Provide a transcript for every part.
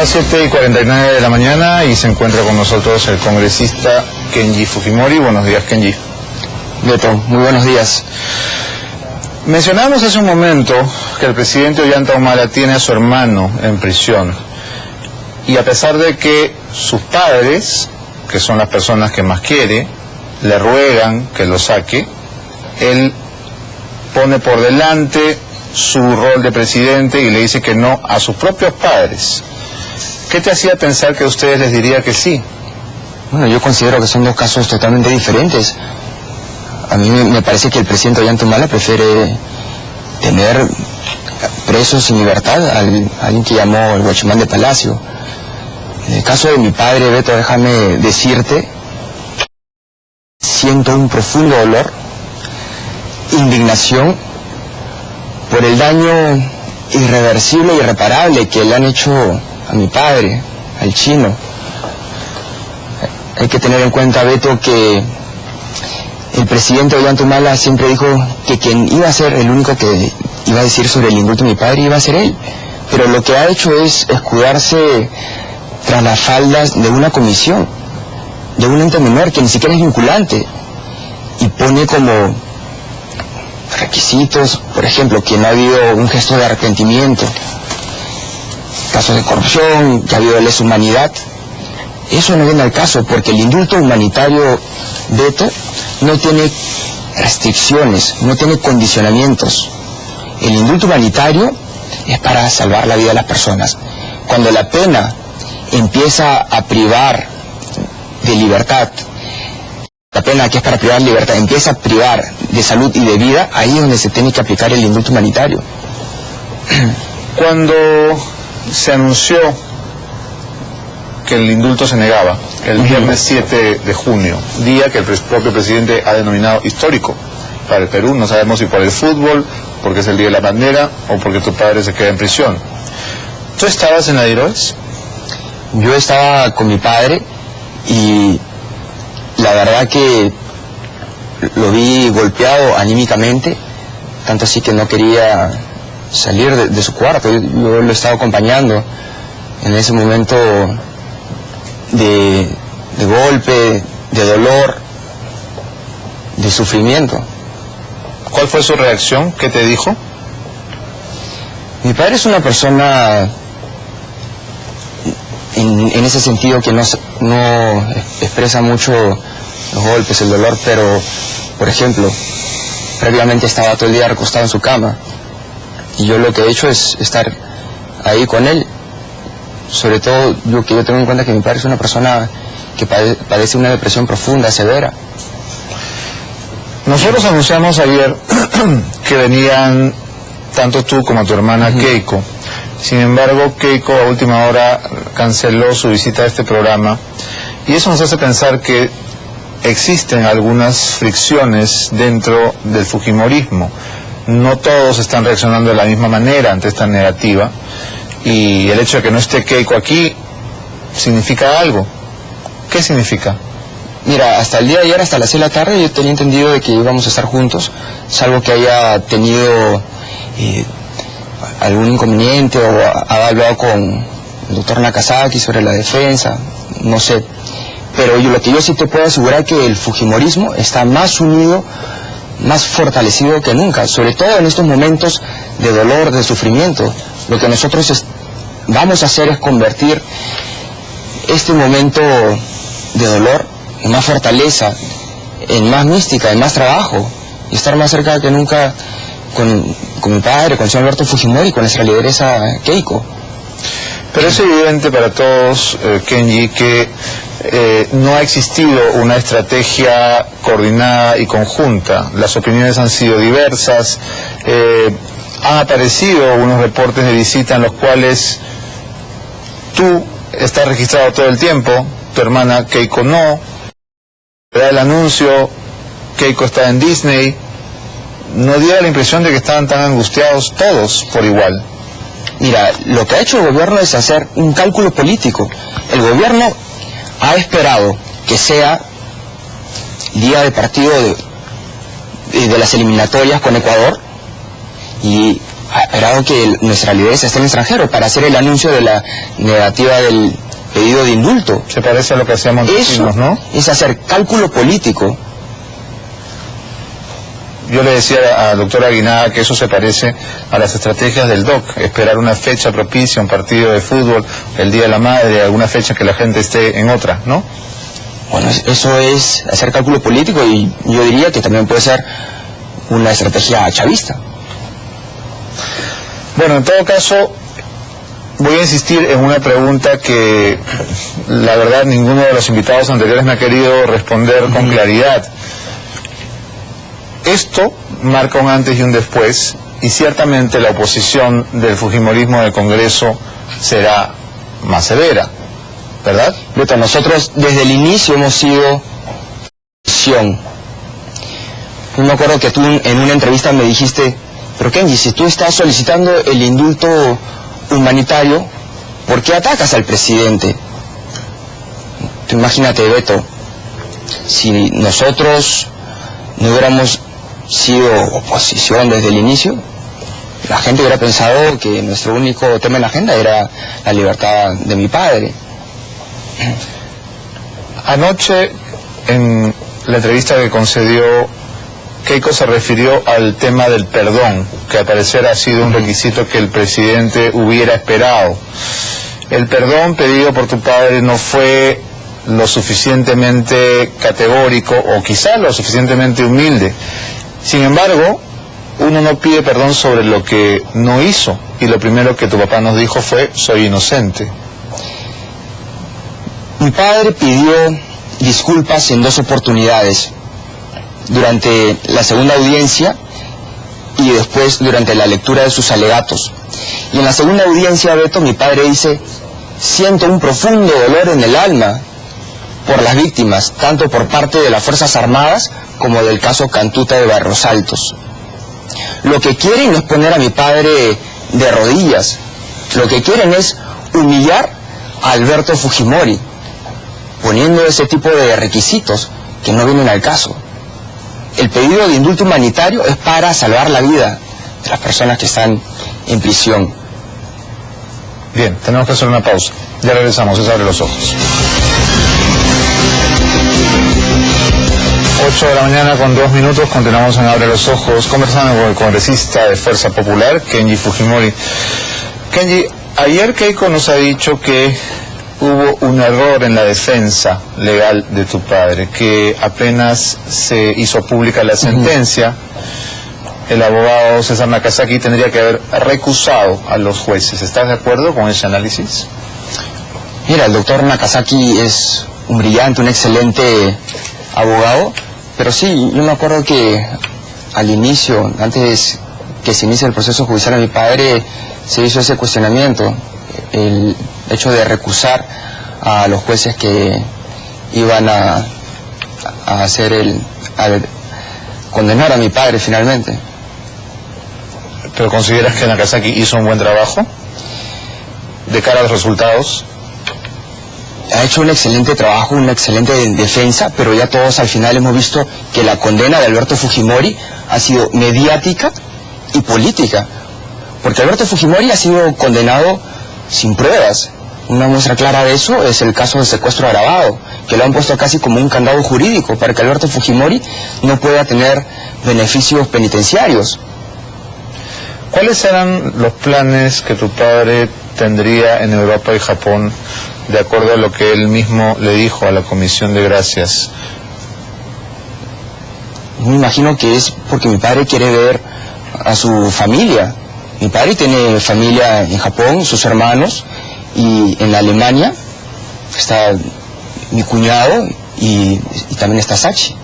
las 7:49 de la mañana y se encuentra con nosotros el congresista Kenji Fujimori. Buenos días, Kenji. Beto, muy buenos días. Mencionamos hace un momento que el presidente Ollanta Humala tiene a su hermano en prisión, y a pesar de que sus padres, que son las personas que más quiere, le ruegan que lo saque, él pone por delante su rol de presidente y le dice que no a sus propios padres. ¿Qué te hacía pensar que a ustedes les diría que sí? Bueno, yo considero que son dos casos totalmente diferentes. A mí me parece que el presidente Ollanta Humala prefiere tener preso sin libertad a alguien que llamó el guachimán de Palacio. En el caso de mi padre, Beto, déjame decirte, siento un profundo dolor, indignación por el daño irreversible e irreparable que le han hecho a mi padre, al chino. Hay que tener en cuenta, Beto, que el presidente Ollanta Humala siempre dijo que quien iba a ser el único que iba a decir sobre el indulto de mi padre iba a ser él. Pero lo que ha hecho es escudarse tras las faldas de una comisión, de un ente menor que ni siquiera es vinculante, y pone como requisitos, por ejemplo, que no ha habido un gesto de arrepentimiento, casos de corrupción, que ha habido lesa humanidad. Eso no viene al caso, porque el indulto humanitario, Beto, no tiene restricciones, no tiene condicionamientos. El indulto humanitario es para salvar la vida de las personas. Cuando la pena empieza a privar de libertad, la pena que es para privar de libertad empieza a privar de salud y de vida, ahí es donde se tiene que aplicar el indulto humanitario. Cuando se anunció que el indulto se negaba, el viernes 7 de junio, día que el propio presidente ha denominado histórico para el Perú, no sabemos si por el fútbol, porque es el Día de la Bandera, o porque tu padre se queda en prisión. ¿Tú estabas en la Diroes? Yo estaba con mi padre y la verdad que lo vi golpeado anímicamente, tanto así que no quería salir de su cuarto. Yo lo estaba acompañando en ese momento de golpe, de dolor, de sufrimiento. ¿Cuál fue su reacción? ¿Qué te dijo? Mi padre es una persona en ese sentido que no expresa mucho los golpes, el dolor, pero, por ejemplo, previamente estaba todo el día recostado en su cama, y yo lo que he hecho es estar ahí con él. Sobre todo, yo tengo en cuenta que mi padre es una persona que padece una depresión profunda, severa. Nosotros anunciamos ayer que venían tanto tú como tu hermana Keiko. Sin embargo, Keiko a última hora canceló su visita a este programa, y eso nos hace pensar que existen algunas fricciones dentro del fujimorismo. No todos están reaccionando de la misma manera ante esta negativa, y el hecho de que no esté Keiko aquí significa algo. ¿Qué significa? Mira, hasta el día de ayer, hasta las 6 de la tarde, yo tenía entendido de que íbamos a estar juntos, salvo que haya tenido algún inconveniente o ha hablado con el doctor Nakazaki sobre la defensa, no sé. Pero lo que yo sí te puedo asegurar es que el fujimorismo está más unido, más fortalecido que nunca, sobre todo en estos momentos de dolor, de sufrimiento. Lo que nosotros vamos a hacer es convertir este momento de dolor en más fortaleza, en más mística, en más trabajo, y estar más cerca que nunca con mi padre, con el señor Alberto Fujimori, con nuestra lideresa Keiko. Pero es evidente para todos, Kenji, que no ha existido una estrategia coordinada y conjunta. Las opiniones han sido diversas, han aparecido unos reportes de visita en los cuales tú estás registrado todo el tiempo, tu hermana Keiko no, da el anuncio, Keiko está en Disney. No diera la impresión de que estaban tan angustiados todos por igual. Mira, lo que ha hecho el gobierno es hacer un cálculo político. El gobierno ha esperado que sea día de partido de las eliminatorias con Ecuador, y ha esperado que nuestra lideresa esté en el extranjero para hacer el anuncio de la negativa del pedido de indulto. Se parece a lo que hacía Montesinos, ¿no? Es hacer cálculo político. Yo le decía al doctor Aguinaga que eso se parece a las estrategias del DOC, esperar una fecha propicia, un partido de fútbol, el Día de la Madre, alguna fecha que la gente esté en otra, ¿no? Bueno, eso es hacer cálculo político, y yo diría que también puede ser una estrategia chavista. Bueno, en todo caso, voy a insistir en una pregunta que la verdad ninguno de los invitados anteriores me ha querido responder con claridad. Esto marca un antes y un después, y ciertamente la oposición del fujimorismo del Congreso será más severa, ¿verdad? Beto, nosotros desde el inicio hemos sido oposición. Yo me acuerdo que tú en una entrevista me dijiste: pero Kenji, si tú estás solicitando el indulto humanitario, ¿por qué atacas al presidente? Tú imagínate, Beto, si nosotros no hubiéramos sido oposición desde el inicio, la gente hubiera pensado que nuestro único tema en la agenda era la libertad de mi padre. Anoche, en la entrevista que concedió, Keiko se refirió al tema del perdón, que al parecer ha sido un requisito que el presidente hubiera esperado. El perdón pedido por tu padre no fue lo suficientemente categórico, o quizá lo suficientemente humilde. Sin embargo, uno no pide perdón sobre lo que no hizo, y lo primero que tu papá nos dijo fue: soy inocente. Mi padre pidió disculpas en 2 oportunidades, durante la segunda audiencia y después durante la lectura de sus alegatos. Y en la segunda audiencia, Beto, mi padre dice: siento un profundo dolor en el alma por las víctimas, tanto por parte de las Fuerzas Armadas como del caso Cantuta de Barros Altos. Lo que quieren no es poner a mi padre de rodillas, lo que quieren es humillar a Alberto Fujimori, poniendo ese tipo de requisitos que no vienen al caso. El pedido de indulto humanitario es para salvar la vida de las personas que están en prisión. Bien, tenemos que hacer una pausa. Ya regresamos, es Abre los Ojos. 8 de la mañana con 2 minutos, continuamos en Abre los Ojos, conversando con el congresista de Fuerza Popular, Kenji Fujimori. Kenji, ayer Keiko nos ha dicho que hubo un error en la defensa legal de tu padre, que apenas se hizo pública la sentencia, el abogado César Nakazaki tendría que haber recusado a los jueces. ¿Estás de acuerdo con ese análisis? Mira, el doctor Nakazaki es un brillante, un excelente abogado, pero sí, yo me acuerdo que al inicio, antes que se inicie el proceso judicial a mi padre, se hizo ese cuestionamiento, el hecho de recusar a los jueces que iban a condenar a mi padre finalmente. ¿Pero consideras que Nakazaki hizo un buen trabajo de cara a los resultados? Ha hecho un excelente trabajo, una excelente defensa, pero ya todos al final hemos visto que la condena de Alberto Fujimori ha sido mediática y política, porque Alberto Fujimori ha sido condenado sin pruebas. Una muestra clara de eso es el caso de secuestro agravado, que lo han puesto casi como un candado jurídico para que Alberto Fujimori no pueda tener beneficios penitenciarios. ¿Cuáles eran los planes que tu padre tendría en Europa y Japón, de acuerdo a lo que él mismo le dijo a la Comisión de Gracias? Me imagino que es porque mi padre quiere ver a su familia. Mi padre tiene familia en Japón, sus hermanos, y en Alemania está mi cuñado y también está Sachi.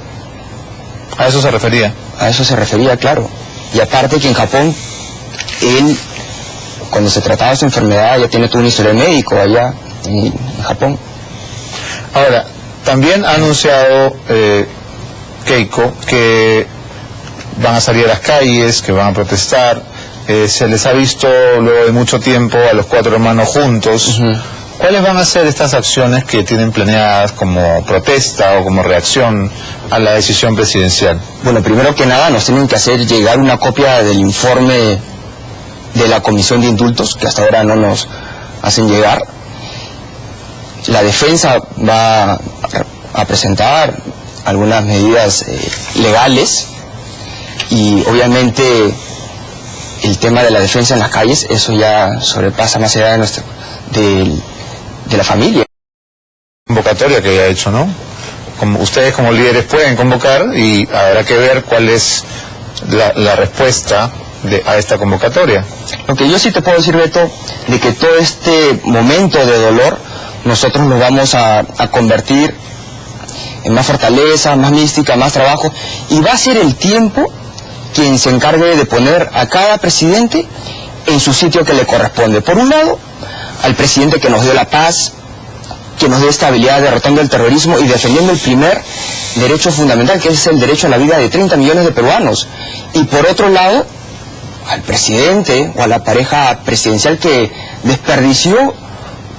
¿A eso se refería? A eso se refería, claro. Y aparte que en Japón, él, cuando se trataba de su enfermedad, ya tiene todo un historial médico allá en Japón. Ahora, también ha anunciado Keiko que van a salir a las calles, que van a protestar. Se les ha visto luego de mucho tiempo a los 4 hermanos juntos. ¿Cuáles van a ser estas acciones que tienen planeadas como protesta o como reacción a la decisión presidencial? Bueno, primero que nada nos tienen que hacer llegar una copia del informe de la Comisión de Indultos, que hasta ahora no nos hacen llegar. La defensa va a presentar algunas medidas legales, y obviamente el tema de la defensa en las calles, eso ya sobrepasa más allá de la familia. Convocatoria que ha hecho, ¿no? Como ustedes como líderes pueden convocar y habrá que ver cuál es la respuesta a esta convocatoria. Lo que yo sí te puedo decir, Beto, de que todo este momento de dolor nosotros lo vamos a convertir en más fortaleza, más mística, más trabajo, y va a ser el tiempo quien se encargue de poner a cada presidente en su sitio que le corresponde. Por un lado, al presidente que nos dio la paz, que nos dio estabilidad derrotando el terrorismo y defendiendo el primer derecho fundamental, que es el derecho a la vida de 30 millones de peruanos. Y por otro lado, al presidente o a la pareja presidencial que desperdició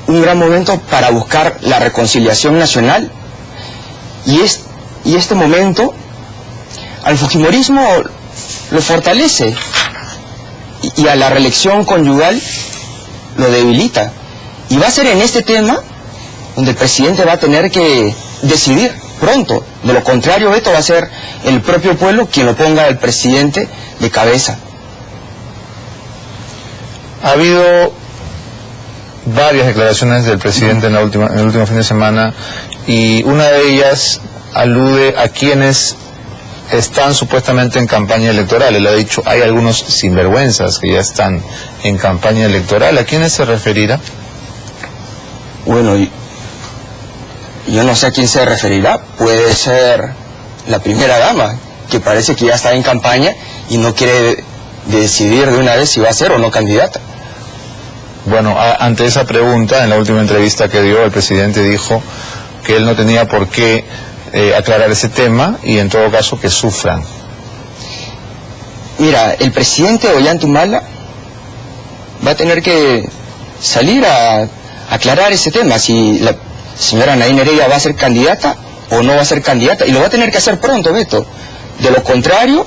un gran momento para buscar la reconciliación nacional. Y este momento al fujimorismo lo fortalece y a la reelección conyugal lo debilita. Y va a ser en este tema donde el presidente va a tener que decidir pronto. De lo contrario, Beto, va a ser el propio pueblo quien lo ponga al presidente de cabeza. Ha habido varias declaraciones del presidente en el último fin de semana, y una de ellas alude a quienes están supuestamente en campaña electoral. Él ha dicho, hay algunos sinvergüenzas que ya están en campaña electoral. ¿A quiénes se referirá? Bueno, yo no sé a quién se referirá. Puede ser la primera dama, que parece que ya está en campaña y no quiere decidir de una vez si va a ser o no candidata. Bueno, ante esa pregunta, en la última entrevista que dio, el presidente dijo que él no tenía por qué aclarar ese tema, y en todo caso que sufran. Mira, el presidente Ollanta-Humala va a tener que salir a aclarar ese tema, si la señora Nadine Heredia va a ser candidata o no va a ser candidata, y lo va a tener que hacer pronto, Beto. De lo contrario,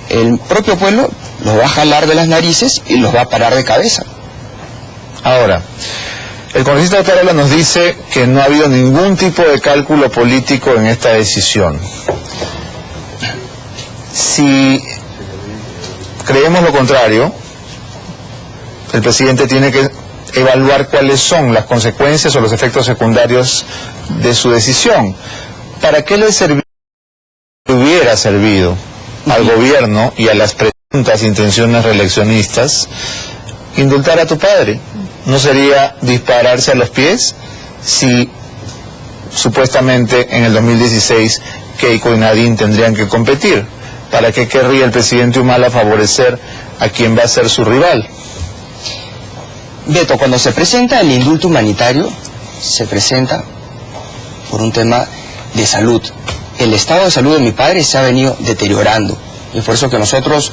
el propio pueblo los va a jalar de las narices y los va a parar de cabeza. Ahora, el congresista Otárola nos dice que no ha habido ningún tipo de cálculo político en esta decisión. Si creemos lo contrario, el presidente tiene que evaluar cuáles son las consecuencias o los efectos secundarios de su decisión. ¿Para qué le hubiera servido al gobierno y a las presuntas intenciones reeleccionistas indultar a tu padre? ¿No sería dispararse a los pies si supuestamente en el 2016 Keiko y Nadine tendrían que competir? ¿Para qué querría el presidente Humala favorecer a quien va a ser su rival? Beto, cuando se presenta el indulto humanitario, se presenta por un tema de salud. El estado de salud de mi padre se ha venido deteriorando, y por eso que nosotros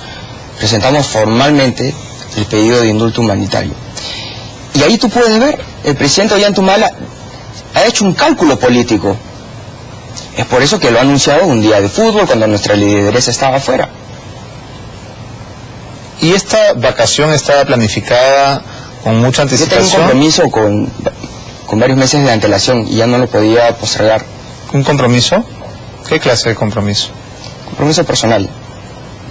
presentamos formalmente el pedido de indulto humanitario. Y ahí tú puedes ver, el presidente Ollanta-Humala ha hecho un cálculo político. Es por eso que lo ha anunciado un día de fútbol, cuando nuestra lideresa estaba afuera. ¿Y esta vacación estaba planificada con mucha anticipación? Yo tengo un compromiso con varios meses de antelación y ya no lo podía postergar. ¿Un compromiso? ¿Qué clase de compromiso? Compromiso personal.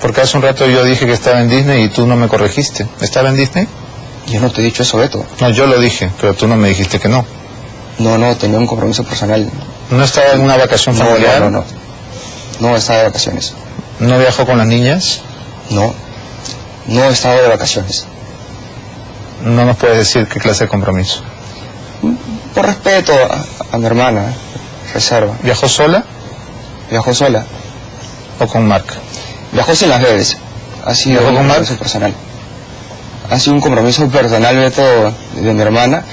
Porque hace un rato yo dije que estaba en Disney y tú no me corregiste. ¿Estaba en Disney? Yo no te he dicho eso, Beto. No, yo lo dije, pero tú no me dijiste que no. No, tenía un compromiso personal. ¿No estaba en una vacación familiar? No estaba de vacaciones. ¿No viajó con las niñas? No estaba de vacaciones. No nos puedes decir qué clase de compromiso. Por respeto a mi hermana, reserva. ¿Viajó sola? Viajó sola. ¿O con Marc? Viajó sin las bebés. Ha sido un compromiso personal. Ha sido un compromiso personal, Beto, de mi hermana.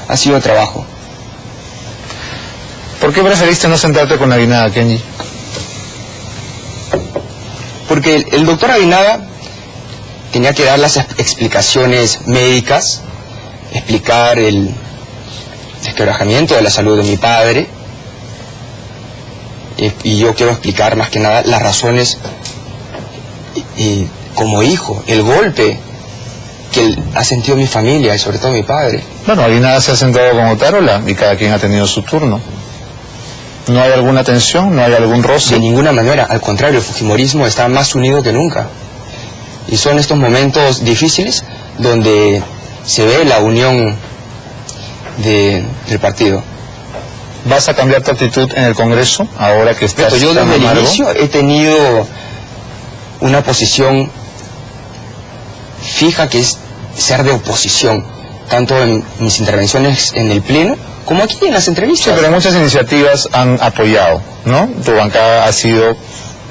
Ha sido trabajo. ¿Por qué preferiste no sentarte con Aguinaga, Kenji? Porque el doctor Aguinaga tenía que dar las explicaciones médicas, explicar el desquebrajamiento de la salud de mi padre, y yo quiero explicar más que nada las razones como hijo, el golpe que ha sentido mi familia y sobre todo mi padre. Bueno, ahí nada se ha sentado con Otárola y cada quien ha tenido su turno. ¿No hay alguna tensión? ¿No hay algún roce? De ninguna manera, al contrario, el fujimorismo está más unido que nunca. Y son estos momentos difíciles donde se ve la unión del partido. ¿Vas a cambiar tu actitud en el Congreso ahora que estás Yo tan desde el amargo? inicio he tenido una posición fija que es ser de oposición, tanto en mis intervenciones en el Pleno como aquí en las entrevistas. Sí, pero muchas iniciativas han apoyado, ¿no? Tu bancada ha sido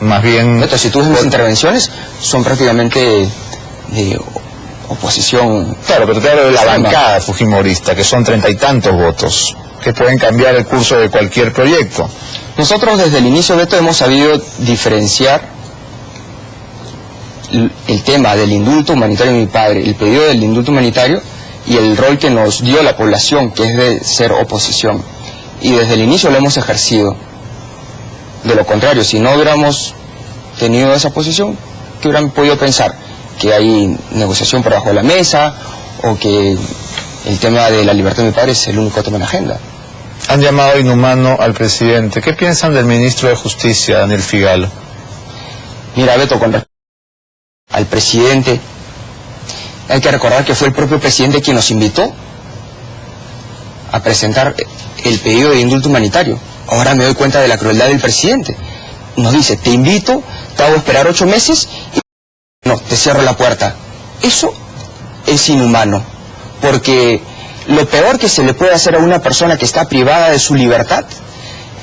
más bien... Beto, si tú ves mis intervenciones, son prácticamente de oposición. Claro, pero te hablo de la bancada fujimorista, que son 30 y tantos votos, que pueden cambiar el curso de cualquier proyecto. Nosotros desde el inicio, Beto, hemos sabido diferenciar el tema del indulto humanitario de mi padre, el pedido del indulto humanitario y el rol que nos dio la población, que es de ser oposición. Y desde el inicio lo hemos ejercido. De lo contrario, si no hubiéramos tenido esa posición, ¿qué hubieran podido pensar? Que hay negociación por debajo de la mesa, o que el tema de la libertad de mi padre es el único tema en la agenda. Han llamado inhumano al presidente. ¿Qué piensan del ministro de Justicia, Daniel Figalo? Mira, Beto, con respecto al presidente, hay que recordar que fue el propio presidente quien nos invitó a presentar el pedido de indulto humanitario. Ahora me doy cuenta de la crueldad del presidente. Nos dice, te invito, te hago esperar 8 meses y no, te cierro la puerta. Eso es inhumano, porque lo peor que se le puede hacer a una persona que está privada de su libertad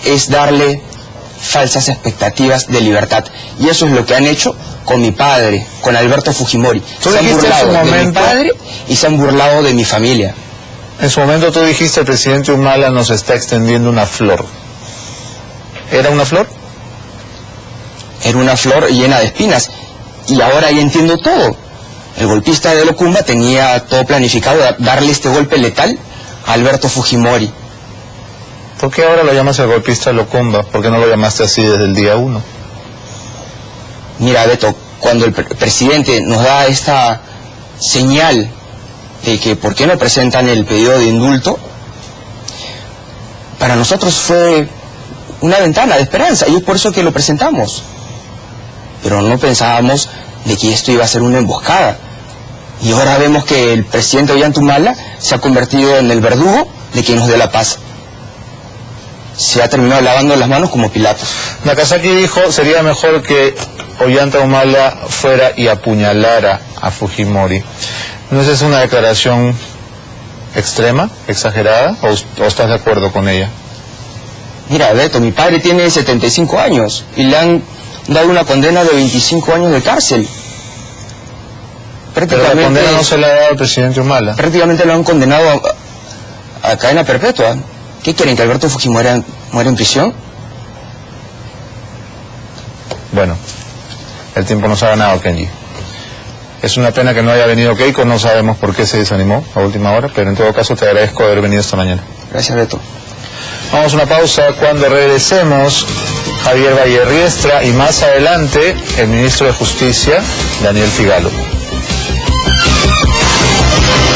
es darle falsas expectativas de libertad. Y eso es lo que han hecho con mi padre, con Alberto Fujimori. Se han burlado de mi padre y se han burlado de mi familia. En su momento tú dijiste, el presidente Humala nos está extendiendo una flor. ¿Era una flor? Era una flor llena de espinas. Y ahora ya entiendo todo. El golpista de Locumba tenía todo planificado, darle este golpe letal a Alberto Fujimori. ¿Por qué ahora lo llamas el golpista de Locumba? ¿Por qué no lo llamaste así desde el día 1? Mira, Beto, cuando el presidente nos da esta señal de que por qué no presentan el pedido de indulto, para nosotros fue una ventana de esperanza y es por eso que lo presentamos. Pero no pensábamos de que esto iba a ser una emboscada. Y ahora vemos que el presidente Ollanta se ha convertido en el verdugo de quien nos dé la paz. Se ha terminado lavando las manos como Pilatos. Nakazaki dijo, sería mejor que Ollanta Humala fuera y apuñalara a Fujimori. ¿No es una declaración extrema, exagerada, o estás de acuerdo con ella? Mira, Beto, mi padre tiene 75 años y le han dado una condena de 25 años de cárcel. Pero la condena no se la ha dado al presidente Humala. Prácticamente lo han condenado a cadena perpetua. ¿Qué quieren, que Alberto Fujimori muera en prisión? Bueno, el tiempo nos ha ganado, Kenji. Es una pena que no haya venido Keiko, no sabemos por qué se desanimó a última hora, pero en todo caso te agradezco haber venido esta mañana. Gracias, Beto. Vamos a una pausa. Cuando regresemos, Javier Valle Riestra y más adelante el ministro de Justicia, Daniel Figalo.